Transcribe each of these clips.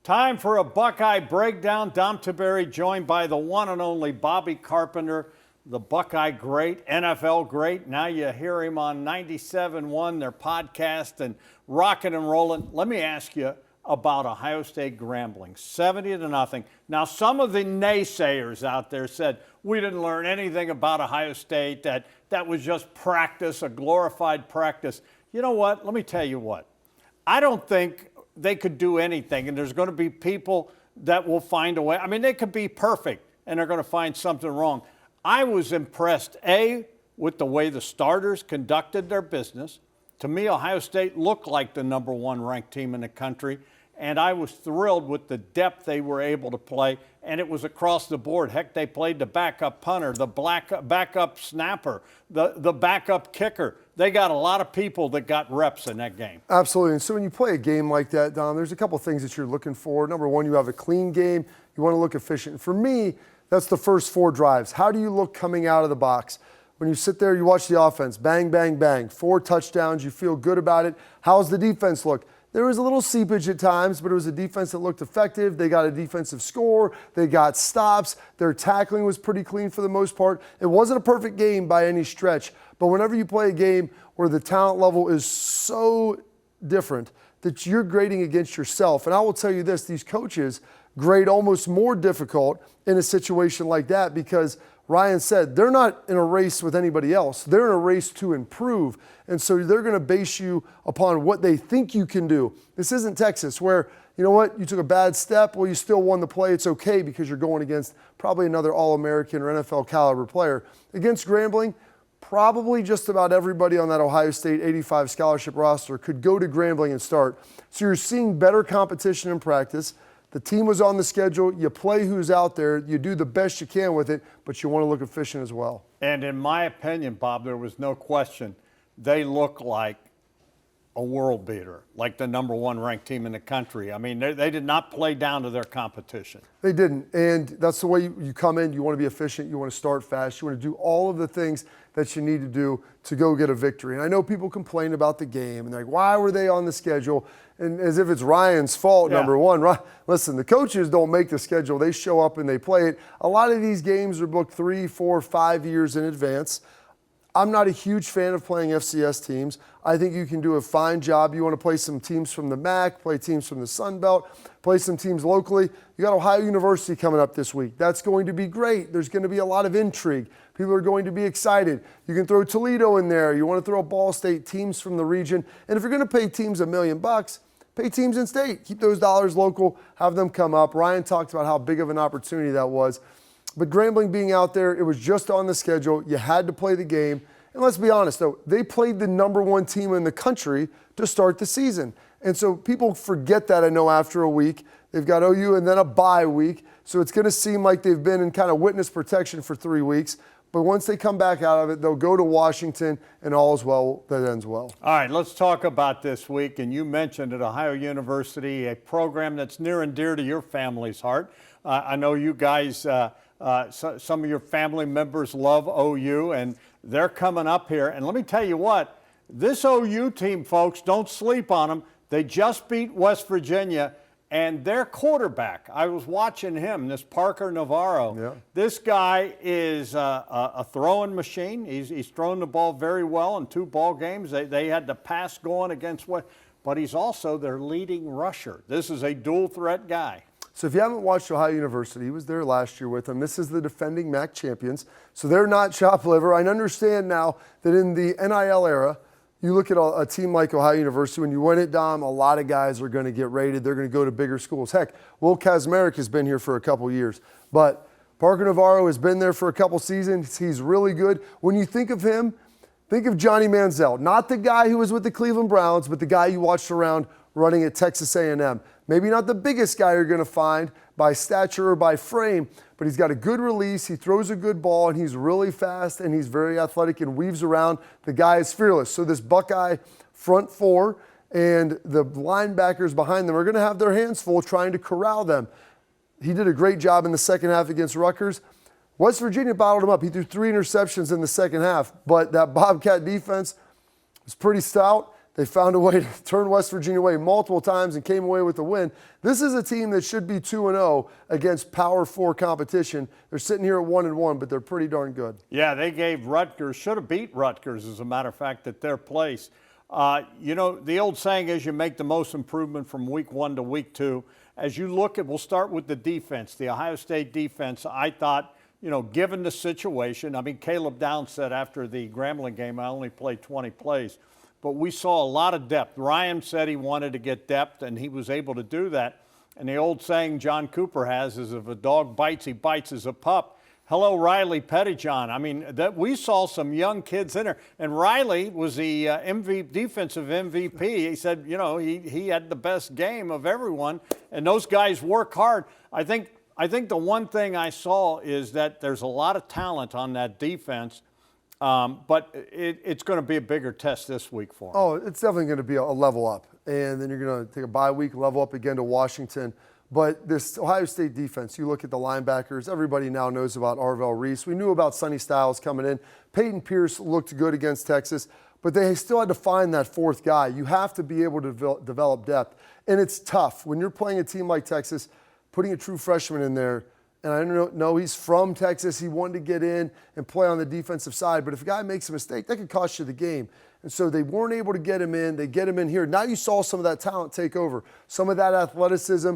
Time for a Buckeye breakdown. Dom Tiberi joined by the one and only Bobby Carpenter, the Buckeye great, NFL great. Now you hear him on 97.1, their podcast, and rocking and rolling. Let me ask you about Ohio State Grambling, 70-0. Now, some of the naysayers out there said we didn't learn anything about Ohio State, that was just practice, a glorified practice. You know what? Let me tell you what. I don't think they could do anything, and there's going to be people that will find a way. I mean, they could be perfect, and they're going to find something wrong. I was impressed, with the way the starters conducted their business. To me, Ohio State looked like the number one ranked team in the country, and I was thrilled with the depth they were able to play, and it was across the board. Heck, they played the backup punter, the backup snapper, the backup kicker. They got a lot of people that got reps in that game. Absolutely. And so when you play a game like that, Don, there's a couple things that you're looking for. Number one, you have a clean game. You want to look efficient. For me, that's the first 4 drives. How do you look coming out of the box? When you sit there, you watch the offense, bang, bang, bang, 4 touchdowns, you feel good about it. How's the defense look? There was a little seepage at times, but it was a defense that looked effective. They got a defensive score. They got stops. Their tackling was pretty clean for the most part. It wasn't a perfect game by any stretch, but whenever you play a game where the talent level is so different that you're grading against yourself, and I will tell you this, these coaches grade almost more difficult in a situation like that because Ryan said they're not in a race with anybody else. They're in a race to improve. And so they're going to base you upon what they think you can do. This isn't Texas where, you know what, you took a bad step, well, you still won the play. It's okay because you're going against probably another All-American or NFL caliber player. Against Grambling, probably just about everybody on that Ohio State 85 scholarship roster could go to Grambling and start. So you're seeing better competition in practice. The team was on the schedule. You play who's out there. You do the best you can with it, but you want to look efficient as well. And in my opinion, Bob, there was no question they look like a world beater, like the number one ranked team in the country. I mean, they did not play down to their competition. They didn't, and that's the way you come in. You want to be efficient. You want to start fast. You want to do all of the things that you need to do to go get a victory. And I know people complain about the game, and they're like, why were they on the schedule? And as if it's Ryan's fault, number one. Listen, the coaches don't make the schedule. They show up and they play it. A lot of these games are booked 3, 4, 5 years in advance. I'm not a huge fan of playing FCS teams. I think you can do a fine job. You want to play some teams from the MAC, play teams from the Sun Belt, play some teams locally. You got Ohio University coming up this week. That's going to be great. There's going to be a lot of intrigue. People are going to be excited. You can throw Toledo in there. You want to throw Ball State, teams from the region. And if you're going to pay teams $1 million, pay teams in state. Keep those dollars local. Have them come up. Ryan talked about how big of an opportunity that was. But Grambling being out there, it was just on the schedule. You had to play the game. And let's be honest, though, they played the number one team in the country to start the season. And so people forget that, I know, after a week. They've got OU and then a bye week. So it's going to seem like they've been in kind of witness protection for 3 weeks. But once they come back out of it, they'll go to Washington, and all is well that ends well. All right, let's talk about this week. And you mentioned at Ohio University, a program that's near and dear to your family's heart. I know you guys, some of your family members love OU, and they're coming up here. And let me tell you what, this OU team, folks, don't sleep on them. They just beat West Virginia. And their quarterback, I was watching him, this Parker Navarro. Yeah. This guy is a throwing machine. He's thrown the ball very well in 2 ball games. They had the pass going against what, but he's also their leading rusher. This is a dual threat guy. So if you haven't watched Ohio University, he was there last year with them. This is the defending MAC champions. So they're not chopped liver. I understand now that in the NIL era, you look at a team like Ohio University, when you win it, Dom, a lot of guys are going to get rated. They're going to go to bigger schools. Heck, Will Kazmarek has been here for a couple years. But Parker Navarro has been there for a couple seasons. He's really good. When you think of him, think of Johnny Manziel. Not the guy who was with the Cleveland Browns, but the guy you watched around running at Texas A&M. Maybe not the biggest guy you're going to find by stature or by frame, but he's got a good release, he throws a good ball, and he's really fast, and he's very athletic and weaves around. The guy is fearless. So this Buckeye front 4 and the linebackers behind them are going to have their hands full trying to corral them. He did a great job in the second half against Rutgers. West Virginia bottled him up. He threw 3 interceptions in the second half, but that Bobcat defense was pretty stout. They found a way to turn West Virginia away multiple times and came away with the win. This is a team that should be 2-0 against Power 4 competition. They're sitting here at 1-1, but they're pretty darn good. Yeah, they gave Rutgers, should have beat Rutgers, as a matter of fact, at their place. You know, the old saying is you make the most improvement from week 1 to week 2. As you look at, we'll start with the defense, the Ohio State defense. I thought, you know, given the situation, I mean, Caleb Downs said after the Grambling game, I only played 20 plays. But we saw a lot of depth. Ryan said he wanted to get depth, and he was able to do that. And the old saying John Cooper has is, if a dog bites, he bites as a pup. Hello, Riley Pettyjohn. I mean, we saw some young kids in there. And Riley was the defensive MVP. He said, you know, he had the best game of everyone. And those guys work hard. I think the one thing I saw is that there's a lot of talent on that defense. But it's going to be a bigger test this week for them. Oh, it's definitely going to be a level up. And then you're going to take a bye week, level up again to Washington. But this Ohio State defense, you look at the linebackers, everybody now knows about Arvell Reese. We knew about Sonny Styles coming in. Peyton Pierce looked good against Texas, but they still had to find that fourth guy. You have to be able to develop depth. And it's tough. When you're playing a team like Texas, putting a true freshman in there, and I don't know, he's from Texas. He wanted to get in and play on the defensive side. But if a guy makes a mistake, that could cost you the game. And so they weren't able to get him in. They get him in here. Now you saw some of that talent take over, some of that athleticism,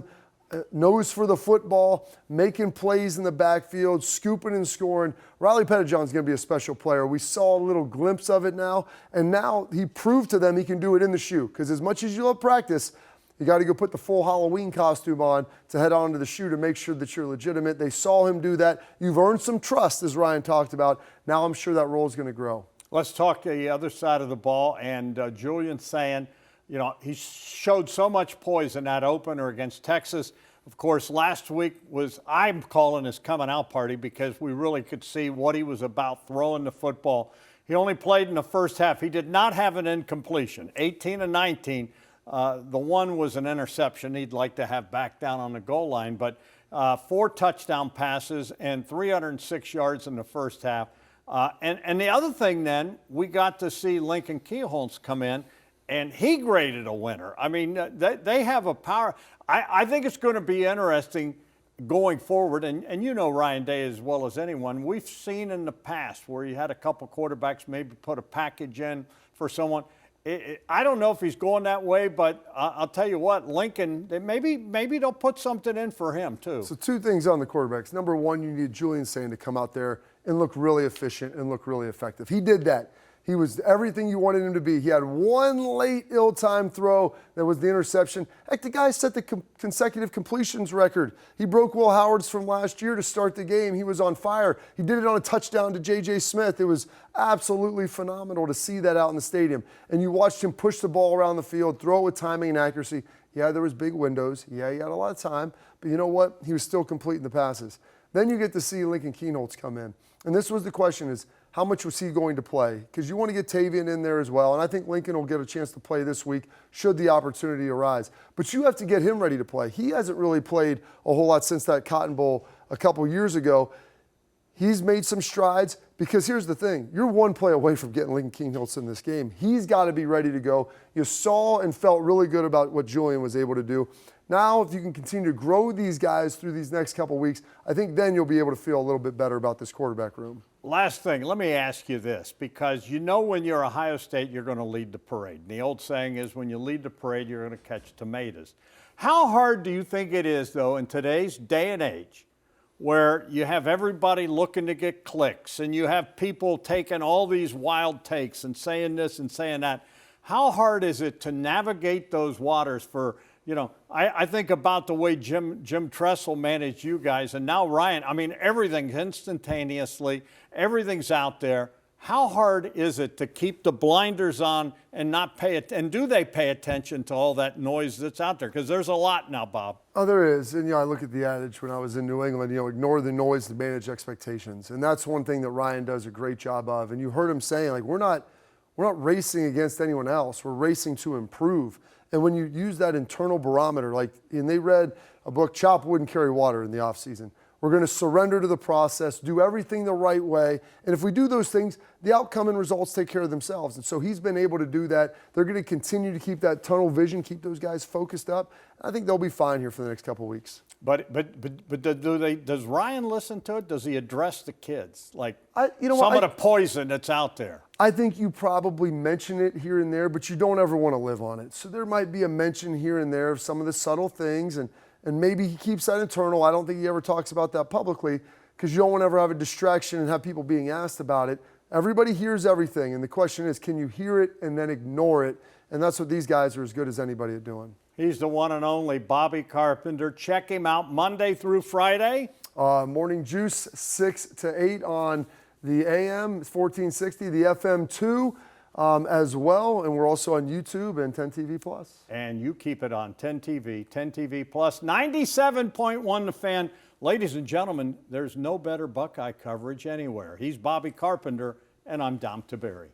nose for the football, making plays in the backfield, scooping and scoring. Riley Pettyjohn's going to be a special player. We saw a little glimpse of it now. And now he proved to them he can do it in the shoe. Because as much as you love practice, you got to go put the full Halloween costume on to head on to the shoe to make sure that you're legitimate. They saw him do that. You've earned some trust, as Ryan talked about. Now I'm sure that role is going to grow. Let's talk the other side of the ball. And Julian saying, you know, he showed so much poise in that opener against Texas. Of course, last week was, I'm calling his coming out party, because we really could see what he was about throwing the football. He only played in the first half. He did not have an incompletion, 18 of 19. The one was an interception he'd like to have back down on the goal line, but 4 touchdown passes and 306 yards in the first half. And the other thing then, we got to see Lincoln Kielholz come in, and he graded a winner. I mean, they have a power. I think it's going to be interesting going forward, and you know Ryan Day as well as anyone. We've seen in the past where you had a couple quarterbacks maybe put a package in for someone. I don't know if he's going that way, but I'll tell you what, Lincoln, maybe they'll put something in for him too. So 2 things on the quarterbacks. Number 1, you need Julian Sain to come out there and look really efficient and look really effective. He did that. He was everything you wanted him to be. He had one late ill-timed throw that was the interception. Heck, the guy set the consecutive completions record. He broke Will Howard's from last year to start the game. He was on fire. He did it on a touchdown to J.J. Smith. It was absolutely phenomenal to see that out in the stadium. And you watched him push the ball around the field, throw it with timing and accuracy. Yeah, there was big windows. Yeah, he had a lot of time. But you know what? He was still completing the passes. Then you get to see Lincoln Kielholz come in. And this was the question is, how much was he going to play? Because you want to get Tavian in there as well. And I think Lincoln will get a chance to play this week should the opportunity arise. But you have to get him ready to play. He hasn't really played a whole lot since that Cotton Bowl a couple years ago. He's made some strides because here's the thing. You're one play away from getting Lincoln Kielholz in this game. He's got to be ready to go. You saw and felt really good about what Julian was able to do. Now, if you can continue to grow these guys through these next couple weeks, I think then you'll be able to feel a little bit better about this quarterback room. Last thing, let me ask you this, because you know when you're Ohio State, you're going to lead the parade. And the old saying is when you lead the parade, you're going to catch tomatoes. How hard do you think it is, though, in today's day and age, where you have everybody looking to get clicks and you have people taking all these wild takes and saying this and saying that? How hard is it to navigate those waters for, you know, I think about the way Jim Tressel managed you guys, and now Ryan. I mean, everything's instantaneously, everything's out there. How hard is it to keep the blinders on and not pay it? And do they pay attention to all that noise that's out there? Because there's a lot now, Bob. Oh, there is. And, you know, I look at the adage when I was in New England, you know, ignore the noise to manage expectations. And that's one thing that Ryan does a great job of. And you heard him saying, like, we're not racing against anyone else. We're racing to improve. And when you use that internal barometer, like, and they read a book, Chop Wood and Carry Water, in the offseason. We're going to surrender to the process, do everything the right way. And if we do those things, the outcome and results take care of themselves. And so he's been able to do that. They're going to continue to keep that tunnel vision, keep those guys focused up. I think they'll be fine here for the next couple of weeks. But does Ryan listen to it? Does he address the kids? Like of the poison that's out there? I think you probably mention it here and there, but you don't ever want to live on it. So there might be a mention here and there of some of the subtle things, and maybe he keeps that internal. I don't think he ever talks about that publicly because you don't want to ever have a distraction and have people being asked about it. Everybody hears everything, and the question is, can you hear it and then ignore it? And that's what these guys are as good as anybody at doing. He's the one and only Bobby Carpenter. Check him out Monday through Friday. Morning Juice, 6 to 8 on the AM 1460, the FM 2 as well. And we're also on YouTube and 10 TV Plus. And you keep it on 10 TV, 10 TV Plus, 97.1 The Fan. Ladies and gentlemen, there's no better Buckeye coverage anywhere. He's Bobby Carpenter, and I'm Dom Tiberi.